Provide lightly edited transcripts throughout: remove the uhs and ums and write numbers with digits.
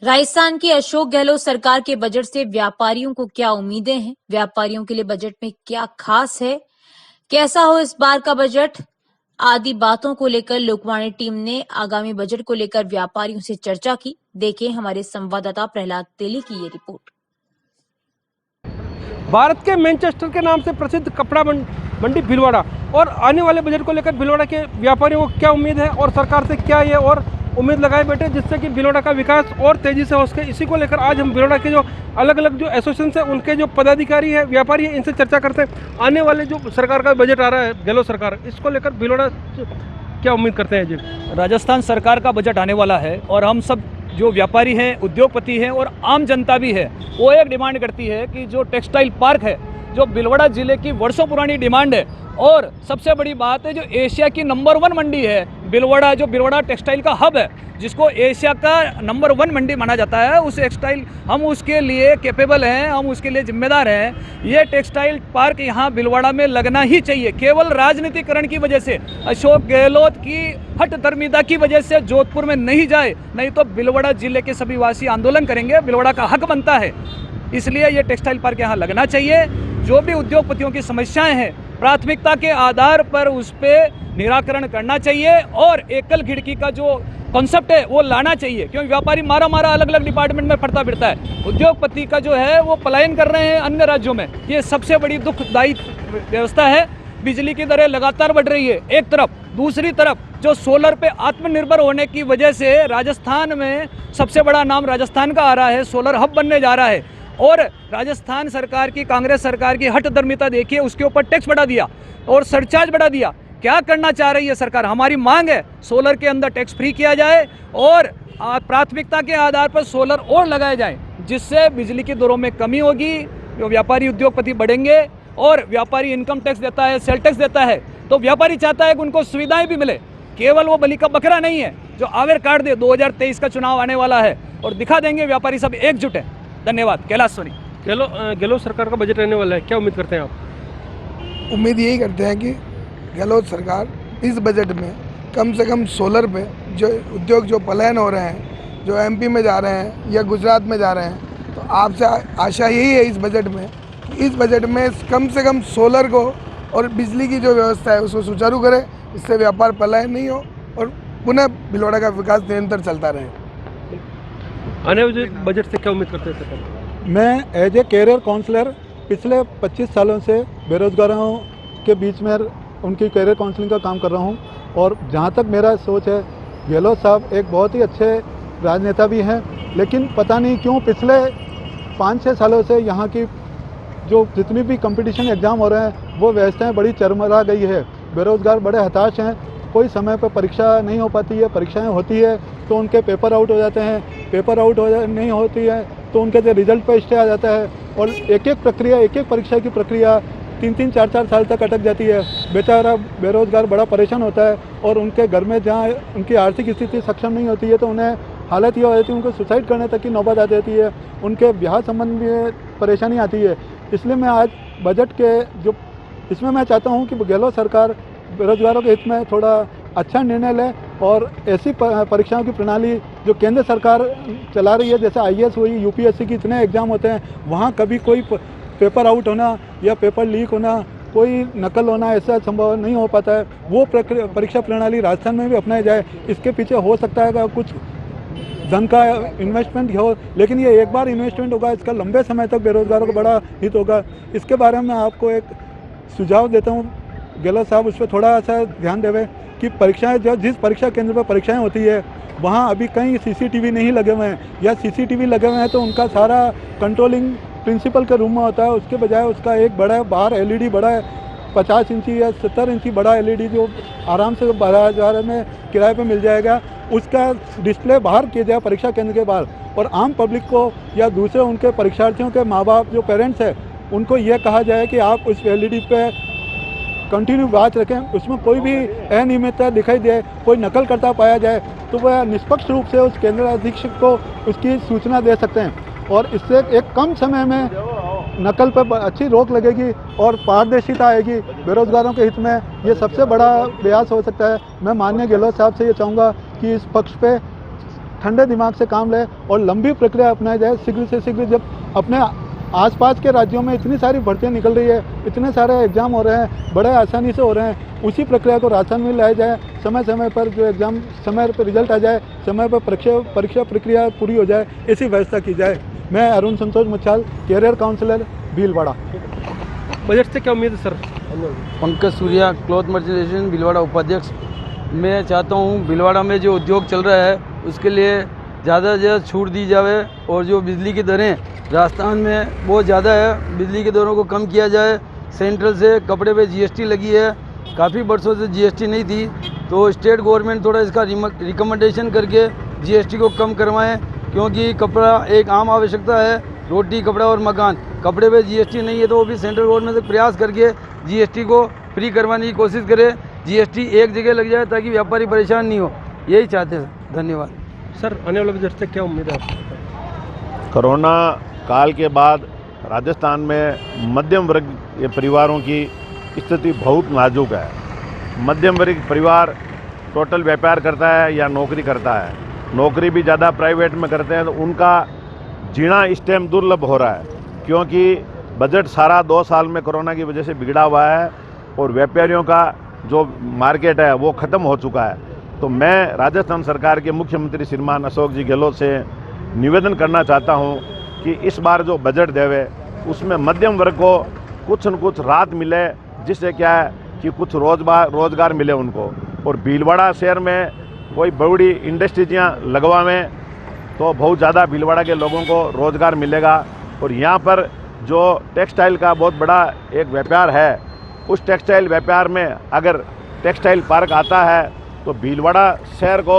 राजस्थान की अशोक गहलोत सरकार के बजट से व्यापारियों को क्या उम्मीदें हैं? व्यापारियों के लिए बजट में क्या खास है? कैसा हो इस बार का बजट? आदि बातों को लेकर लोकवाणी टीम ने आगामी बजट को लेकर व्यापारियों से चर्चा की। देखें हमारे संवाददाता प्रहलाद तेली की ये रिपोर्ट। भारत के मैनचेस्टर के नाम से प्रसिद्ध कपड़ा मंडी भीलवाड़ा और आने वाले बजट को लेकर भीलवाड़ा के व्यापारियों को क्या उम्मीद है और सरकार से क्या ये और उम्मीद लगाए बैठे जिससे कि भीलवाड़ा का विकास और तेजी से हो सके। इसी को लेकर आज हम भीलवाड़ा के जो अलग अलग जो एसोसिएशन है उनके जो पदाधिकारी है व्यापारी है इनसे चर्चा करते हैं। आने वाले जो सरकार का बजट आ रहा है गहलोत सरकार, इसको लेकर भीलवाड़ा क्या उम्मीद करते हैं जी? राजस्थान सरकार का बजट आने वाला है और हम सब जो व्यापारी हैं, उद्योगपति हैं और आम जनता भी है, वो एक डिमांड करती है कि जो टेक्सटाइल पार्क है, जो भीलवाड़ा जिले की वर्षों पुरानी डिमांड है और सबसे बड़ी बात है जो एशिया की नंबर 1 मंडी है भीलवाड़ा, जो भीलवाड़ा टेक्सटाइल का हब है जिसको एशिया का नंबर 1 मंडी माना जाता है, उस टेक्सटाइल हम उसके लिए कैपेबल हैं, हम उसके लिए जिम्मेदार हैं। ये टेक्सटाइल पार्क यहाँ भीलवाड़ा में लगना ही चाहिए। केवल राजनीतिकरण की वजह से, अशोक गहलोत की हठधर्मिता की वजह से जोधपुर में नहीं जाए, नहीं तो भीलवाड़ा जिले के सभी वासी आंदोलन करेंगे। भीलवाड़ा का हक बनता है, इसलिए ये टेक्सटाइल पार्क यहाँ लगना चाहिए। जो भी उद्योगपतियों की समस्याएं हैं प्राथमिकता के आधार पर उस पर निराकरण करना चाहिए और एकल खिड़की का जो कॉन्सेप्ट है वो लाना चाहिए, क्योंकि व्यापारी मारा अलग अलग डिपार्टमेंट में फटता फिरता है। उद्योगपति का जो है वो पलायन कर रहे हैं अन्य राज्यों में, ये सबसे बड़ी दुखदायी व्यवस्था है। बिजली की दरें लगातार बढ़ रही है एक तरफ, दूसरी तरफ जो सोलर पे आत्मनिर्भर होने की वजह से राजस्थान में सबसे बड़ा नाम राजस्थान का आ रहा है, सोलर हब बनने जा रहा है। और राजस्थान सरकार की, कांग्रेस सरकार की हठधर्मिता देखिए, उसके ऊपर टैक्स बढ़ा दिया और सरचार्ज बढ़ा दिया। क्या करना चाह रही है सरकार? हमारी मांग है सोलर के अंदर टैक्स फ्री किया जाए और प्राथमिकता के आधार पर सोलर और लगाए जाए, जिससे बिजली की दरों में कमी होगी, जो व्यापारी उद्योगपति बढ़ेंगे। और व्यापारी इनकम टैक्स देता है, सेल टैक्स देता है, तो व्यापारी चाहता है कि उनको सुविधाएं भी मिले, केवल वो बलि का बकरा नहीं है जो आवेर काट दे। 2023 का चुनाव आने वाला है और दिखा देंगे व्यापारी सब एकजुट है। धन्यवाद। कैलाश सोनी। गहलोत सरकार का बजट रहने वाला है, क्या उम्मीद करते हैं आप? उम्मीद यही करते हैं कि गहलोत सरकार इस बजट में कम से कम सोलर पे जो उद्योग जो पलायन हो रहे हैं, जो एमपी में जा रहे हैं या गुजरात में जा रहे हैं, तो आपसे आशा यही है इस बजट में कि इस बजट में कम से कम सोलर को और बिजली की जो व्यवस्था है उसको सुचारू करें, इससे व्यापार पलायन नहीं हो और पुनः भीलवाड़ा का विकास निरंतर चलता रहे। आने वाले बजट से क्या उम्मीद करते हैं सरकार? मैं एज ए कैरियर काउंसलर पिछले 25 सालों से बेरोजगारों के बीच में उनकी कैरियर काउंसलिंग का काम कर रहा हूं और जहां तक मेरा सोच है, गहलोत साहब एक बहुत ही अच्छे राजनेता भी हैं, लेकिन पता नहीं क्यों पिछले 5-6 सालों से यहाँ की जो जितनी भी कंपटीशन एग्ज़ाम हो रहे हैं वो व्यवस्थाएँ बड़ी चरमरा गई है। बेरोजगार बड़े हताश हैं, कोई समय पर परीक्षा नहीं हो पाती है, परीक्षाएं होती है तो उनके पेपर आउट हो जाते हैं, पेपर आउट नहीं होती है तो उनके जो रिजल्ट पर स्टे आ जाता है और एक एक परीक्षा की प्रक्रिया 3-3, 4-4 साल तक अटक जाती है। बेचारा बेरोजगार बड़ा परेशान होता है और उनके घर में जहाँ उनकी आर्थिक स्थिति सक्षम नहीं होती है तो उन्हें हालत ये हो जाती है, उनको सुसाइड करने तक की नौबत आ जाती है, उनके ब्याह संबंध में परेशानी आती है। इसलिए मैं आज बजट के जो इसमें मैं चाहता हूँ कि गहलोत सरकार बेरोजगारों के हित में थोड़ा अच्छा निर्णय ले और ऐसी परीक्षाओं की प्रणाली जो केंद्र सरकार चला रही है, जैसे IAS हुई, UPSC की इतने एग्ज़ाम होते हैं, वहाँ कभी कोई पेपर आउट होना या पेपर लीक होना, कोई नकल होना ऐसा संभव नहीं हो पाता है। वो परीक्षा प्रणाली राजस्थान में भी अपनाई जाए। इसके पीछे हो सकता है कि कुछ धन का इन्वेस्टमेंट हो, लेकिन ये एक बार इन्वेस्टमेंट होगा, इसका लंबे समय तक बेरोजगारों को बड़ा हित होगा। इसके बारे में आपको एक सुझाव देता हूँ, गहलोत साहब उस पर थोड़ा सा ध्यान देवे कि परीक्षाएं जो जिस परीक्षा केंद्र पर परीक्षाएं होती है वहाँ अभी कहीं CCTV नहीं लगे हुए हैं, या CCTV लगे हुए हैं तो उनका सारा कंट्रोलिंग प्रिंसिपल के रूम में होता है, उसके बजाय उसका एक बड़ा बाहर LED बड़ा है, 50 इंची या 70 इंची बड़ा LED जो आराम से 12,000 में किराए पे मिल जाएगा, उसका डिस्प्ले बाहर किया जाए परीक्षा केंद्र के बाहर। और आम पब्लिक को या दूसरे उनके परीक्षार्थियों के माँ बाप जो पेरेंट्स हैं उनको ये कहा जाए कि आप उस LED पे कंटिन्यू बात रखें, उसमें कोई भी अनियमितता दिखाई दे, कोई नकल करता पाया जाए तो वह निष्पक्ष रूप से उस केंद्र अधीक्षक को उसकी सूचना दे सकते हैं और इससे एक कम समय में नकल पर अच्छी रोक लगेगी और पारदर्शिता आएगी बेरोजगारों के हित में। ये सबसे बड़ा प्रयास हो सकता है। मैं माननीय गहलोत साहब से ये चाहूँगा कि इस पक्ष पे ठंडे दिमाग से काम लें और लंबी प्रक्रिया अपनाई जाए शीघ्र से शीघ्र। जब अपने आसपास के राज्यों में इतनी सारी भर्तियाँ निकल रही है, इतने सारे एग्ज़ाम हो रहे हैं, बड़े आसानी से हो रहे हैं, उसी प्रक्रिया को राजस्थान में लाया जाए। समय समय पर जो एग्ज़ाम समय पर रिजल्ट आ जाए, समय पर परीक्षा प्रक्रिया पूरी हो जाए, ऐसी व्यवस्था की जाए। मैं Arun Santosh Muchhal, career counsellor, Bhilwara. Budget से क्या उम्मीद है sir? Pankaj Surya, cloth merchandisation Bhilwara उपाध्यक्ष। मैं चाहता हूँ भीलवाड़ा में जो उद्योग चल रहा है उसके लिए ज़्यादा से ज़्यादा छूट दी जाए, और जो बिजली की दरें राजस्थान में बहुत ज़्यादा है, बिजली की दरों को कम किया जाए। सेंट्रल से कपड़े पे जीएसटी लगी है, काफ़ी वर्षों से जीएसटी नहीं थी, तो स्टेट गवर्नमेंट थोड़ा इसका रिकमेंडेशन करके जीएसटी को कम करवाएं, क्योंकि कपड़ा एक आम आवश्यकता है, रोटी कपड़ा और मकान। कपड़े पे जीएसटी नहीं है तो वो भी सेंट्रल गवर्नमेंट से प्रयास करके जीएसटी को फ्री करवाने की कोशिश करे, जीएसटी एक जगह लग जाए ताकि व्यापारी परेशान नहीं हो, यही चाहते हैं। धन्यवाद सर। आने वाले बजट से क्या उम्मीद है? कोरोना काल के बाद राजस्थान में मध्यम वर्ग के परिवारों की स्थिति बहुत नाजुक है। मध्यम वर्ग परिवार टोटल व्यापार करता है या नौकरी करता है, नौकरी भी ज़्यादा प्राइवेट में करते हैं, तो उनका जीना इस टाइम दुर्लभ हो रहा है, क्योंकि बजट सारा 2 साल में कोरोना की वजह से बिगड़ा हुआ है और व्यापारियों का जो मार्केट है वो ख़त्म हो चुका है। तो मैं राजस्थान सरकार के मुख्यमंत्री श्रीमान अशोक जी गहलोत से निवेदन करना चाहता हूं कि इस बार जो बजट देवे उसमें मध्यम वर्ग को कुछ न कुछ राहत मिले, जिससे क्या है कि कुछ रोज़गार मिले उनको। और भीलवाड़ा शहर में कोई बड़ी इंडस्ट्रियाँ लगवावें तो बहुत ज़्यादा भीलवाड़ा के लोगों को रोज़गार मिलेगा। और यहाँ पर जो टेक्सटाइल का बहुत बड़ा एक व्यापार है, उस टेक्सटाइल व्यापार में अगर टेक्सटाइल पार्क आता है तो भीलवाड़ा शहर को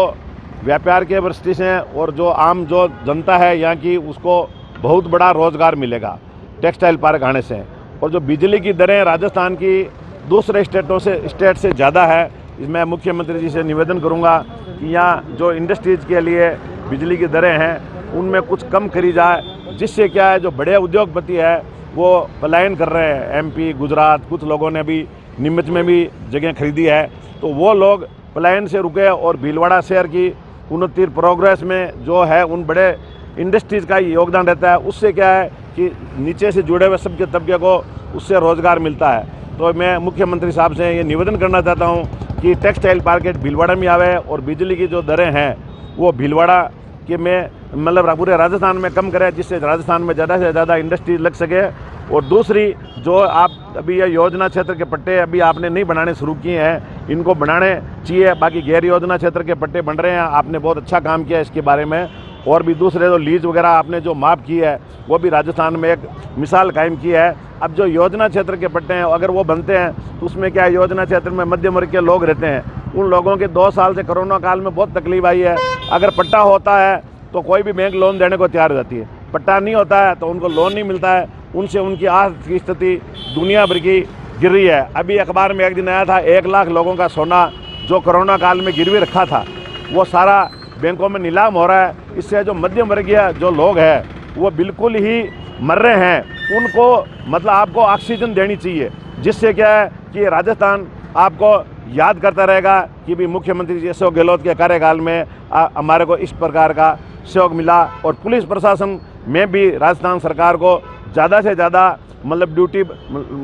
व्यापार के दृष्टि से और जो आम जो जनता है यहाँ की, उसको बहुत बड़ा रोज़गार मिलेगा टेक्सटाइल पार्क आने से। और जो बिजली की दरें राजस्थान की दूसरे स्टेट से ज़्यादा है, मैं मुख्यमंत्री जी से निवेदन करूँगा कि यहाँ जो इंडस्ट्रीज़ के लिए बिजली की दरें हैं उनमें कुछ कम करी जाए, जिससे क्या है जो बड़े उद्योगपति है वो पलायन कर रहे हैं। एमपी, गुजरात, कुछ लोगों ने भी निमित्त में भी जगह खरीदी है, तो वो लोग पलायन से रुके और भीलवाड़ा शहर की उन्नति प्रोग्रेस में जो है उन बड़े इंडस्ट्रीज़ का योगदान रहता है। उससे क्या है कि नीचे से जुड़े हुए सबके तबके को उससे रोज़गार मिलता है। तो मैं मुख्यमंत्री साहब से ये निवेदन करना चाहता हूँ कि टेक्सटाइल मार्केट भीलवाड़ा में आवे और बिजली की जो दरें हैं वो भीलवाड़ा के में मतलब पूरे राजस्थान में कम करें, जिससे राजस्थान में ज़्यादा से ज़्यादा इंडस्ट्री लग सके। और दूसरी जो आप अभी ये योजना क्षेत्र के पट्टे अभी आपने नहीं बनाने शुरू किए हैं, इनको बनाने चाहिए। बाकी गैर योजना क्षेत्र के पट्टे बन रहे हैं, आपने बहुत अच्छा काम किया इसके बारे में। और भी दूसरे जो लीज वगैरह आपने जो माफ़ की है वो भी राजस्थान में एक मिसाल कायम की है। अब जो योजना क्षेत्र के पट्टे हैं अगर वो बनते हैं तो उसमें क्या है, योजना क्षेत्र में मध्यम वर्ग के लोग रहते हैं, उन लोगों के 2 साल से कोरोना काल में बहुत तकलीफ आई है। अगर पट्टा होता है तो कोई भी बैंक लोन देने को तैयार हो जाती है, पट्टा नहीं होता है तो उनको लोन नहीं मिलता है, उनसे उनकी आर्थिक स्थिति दुनिया भर की गिर रही है। अभी अखबार में एक दिन आया था 1 लाख लोगों का सोना जो कोरोना काल में गिरवी रखा था वो सारा बैंकों में नीलाम हो रहा है। इससे जो मध्यम वर्गीय जो लोग हैं वो बिल्कुल ही मर रहे हैं, उनको मतलब आपको ऑक्सीजन देनी चाहिए, जिससे क्या है कि राजस्थान आपको याद करता रहेगा कि भी मुख्यमंत्री जी अशोक गहलोत के कार्यकाल में हमारे को इस प्रकार का सहयोग मिला। और पुलिस प्रशासन में भी राजस्थान सरकार को ज़्यादा से ज़्यादा मतलब ड्यूटी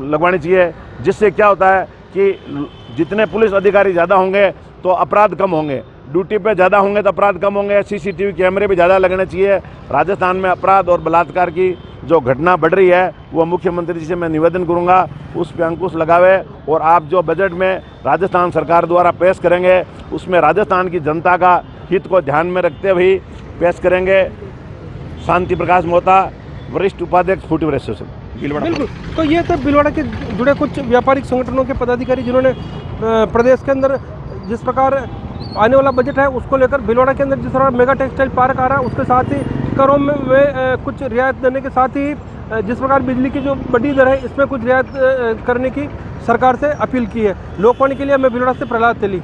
लगवानी चाहिए, जिससे क्या होता है कि जितने पुलिस अधिकारी ज़्यादा होंगे तो अपराध कम होंगे, ड्यूटी पे ज़्यादा होंगे तो अपराध कम होंगे। सीसीटीवी कैमरे भी ज़्यादा लगने चाहिए। राजस्थान में अपराध और बलात्कार की जो घटना बढ़ रही है वो मुख्यमंत्री जी से मैं निवेदन करूंगा उस पर अंकुश लगावे। और आप जो बजट में राजस्थान सरकार द्वारा पेश करेंगे उसमें राजस्थान की जनता का हित को ध्यान में रखते हुए पेश करेंगे। शांति प्रकाश मोहता, वरिष्ठ उपाध्यक्ष फूटवेयर एसोसिएशन भीलवाड़ा। बिल्कुल, तो ये तो भीलवाड़ा के जुड़े कुछ व्यापारिक संगठनों के पदाधिकारी जिन्होंने प्रदेश के अंदर जिस प्रकार आने वाला बजट है उसको लेकर भीलवाड़ा के अंदर जिस तरह मेगा टेक्सटाइल पार्क आ रहा है उसके साथ ही करों में कुछ रियायत देने के साथ ही जिस प्रकार बिजली की जो बड़ी दर है इसमें कुछ रियायत करने की सरकार से अपील की है। लोकवाणी के लिए मैं भीलवाड़ा से प्रहलाद तेली।